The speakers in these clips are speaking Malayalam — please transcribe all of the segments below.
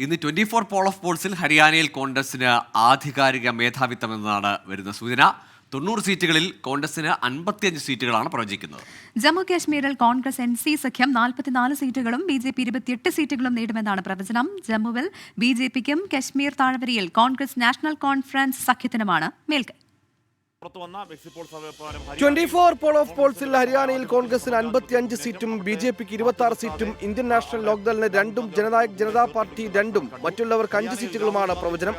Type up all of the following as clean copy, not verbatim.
ഇന്ന് 24 പോൾ ഓഫ് പോൾസിൽ ഹരിയാനയിൽ കോൺഗ്രസിന് ആധികാരിക മേധാവിത്വമെന്നാണ് വരുന്ന സൂചന. 90 സീറ്റുകളിൽ കോൺഗ്രസിന് 55 സീറ്റുകളാണ് പ്രവചിക്കുന്നത്. ജമ്മു കാശ്മീരിൽ കോൺഗ്രസ് NC സഖ്യം 44 സീറ്റുകളും BJP 28 സീറ്റുകളും നേടുമെന്നാണ് പ്രവചനം. ജമ്മുവിൽ BJPക്കും കശ്മീർ താഴ്വരയിൽ കോൺഗ്രസ് നാഷണൽ കോൺഫറൻസ് സഖ്യത്തിനുമാണ് മേൽക്കൈ. 24 പോൾ ഓഫ് പോൾസിൽ ഹരിയാനയിൽ കോൺഗ്രസിന് 55 സീറ്റും BJPക്ക് 26 സീറ്റും ഇന്ത്യൻ നാഷണൽ ലോക്ദളിന് 2ഉം ജനനായക് ജനതാ പാർട്ടി 2ഉം മറ്റുള്ളവർക്ക് 5 സീറ്റുകളുമാണ് പ്രവചനം.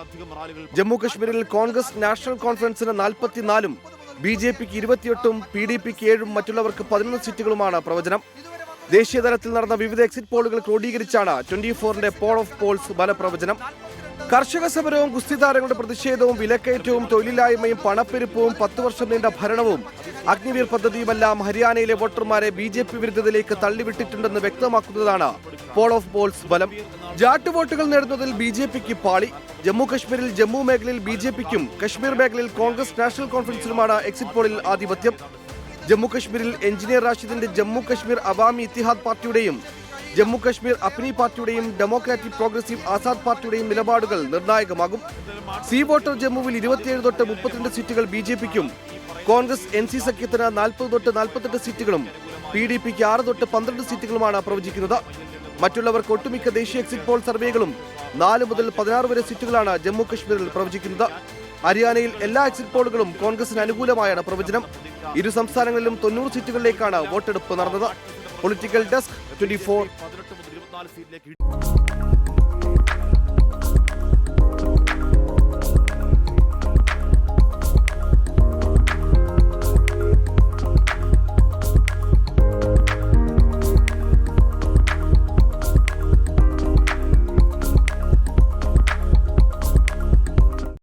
ജമ്മു കശ്മീരിൽ കോൺഗ്രസ് നാഷണൽ കോൺഫറൻസിന് 44ഉം BJPക്ക് 28ഉം PDPക്ക് 7ഉം മറ്റുള്ളവർക്ക് 11 സീറ്റുകളുമാണ് പ്രവചനം. ദേശീയ തലത്തിൽ നടന്ന വിവിധ എക്സിറ്റ് പോളുകൾ ക്രോഡീകരിച്ചാണ് 24ന്റെ പോൾ ഓഫ് പോൾസ് ഫലപ്രവചനം. കർഷക സമരവും ഗുസ്തി താരങ്ങളുടെ പ്രതിഷേധവും വിലക്കയറ്റവും തൊഴിലില്ലായ്മയും പണപ്പെരുപ്പവും 10 വർഷം നീണ്ട ഭരണവും അഗ്നിവീർ പദ്ധതിയുമെല്ലാം ഹരിയാനയിലെ വോട്ടർമാരെ BJP വിരുദ്ധതയിലേക്ക് തള്ളിവിട്ടിട്ടുണ്ടെന്ന് വ്യക്തമാക്കുന്നതാണ് പോൾ ഓഫ് പോൾസ് ഫലം. ജാട്ട് വോട്ടുകൾ നേടുന്നതിൽ BJPക്ക് പാളി. ജമ്മു കശ്മീരിൽ ജമ്മു മേഖലയിൽ BJPക്കും കശ്മീർ മേഖലയിൽ കോൺഗ്രസ് നാഷണൽ കോൺഫറൻസിനുമാണ് എക്സിറ്റ് പോളിൽ ആധിപത്യം. ജമ്മു കശ്മീരിൽ എഞ്ചിനീയർ റാഷിദിന്റെ ജമ്മു കശ്മീർ അവാമി ഇത്തിഹാദ് പാർട്ടിയുടെയും ജമ്മു കശ്മീർ അപ്നി പാർട്ടിയുടെയും ഡെമോക്രാറ്റിക് പ്രോഗ്രസീവ് ആസാദ് പാർട്ടിയുടെയും നിലപാടുകൾ നിർണായകമാകും. സി വോട്ടർ ജമ്മുവിൽ 27 തൊട്ട് 32 സീറ്റുകൾ BJPക്കും, കോൺഗ്രസ് NC സഖ്യത്തിന് 40 തൊട്ട് 48 സീറ്റുകളും PDPക്ക് 6 തൊട്ട് 12 സീറ്റുകളുമാണ് പ്രവചിക്കുന്നത്. മറ്റുള്ളവർക്ക് ഒട്ടുമിക്ക ദേശീയ എക്സിറ്റ് പോൾ സർവേകളും 4 മുതൽ 16 വരെ സീറ്റുകളാണ് ജമ്മു കശ്മീരിൽ പ്രവചിക്കുന്നത്. ഹരിയാനയിൽ എല്ലാ എക്സിറ്റ് പോളുകളും കോൺഗ്രസിന് അനുകൂലമായാണ് പ്രവചനം. ഇരു സംസ്ഥാനങ്ങളിലും 90 സീറ്റുകളിലേക്കാണ് വോട്ടെടുപ്പ് നടന്നത്. Political desk 24.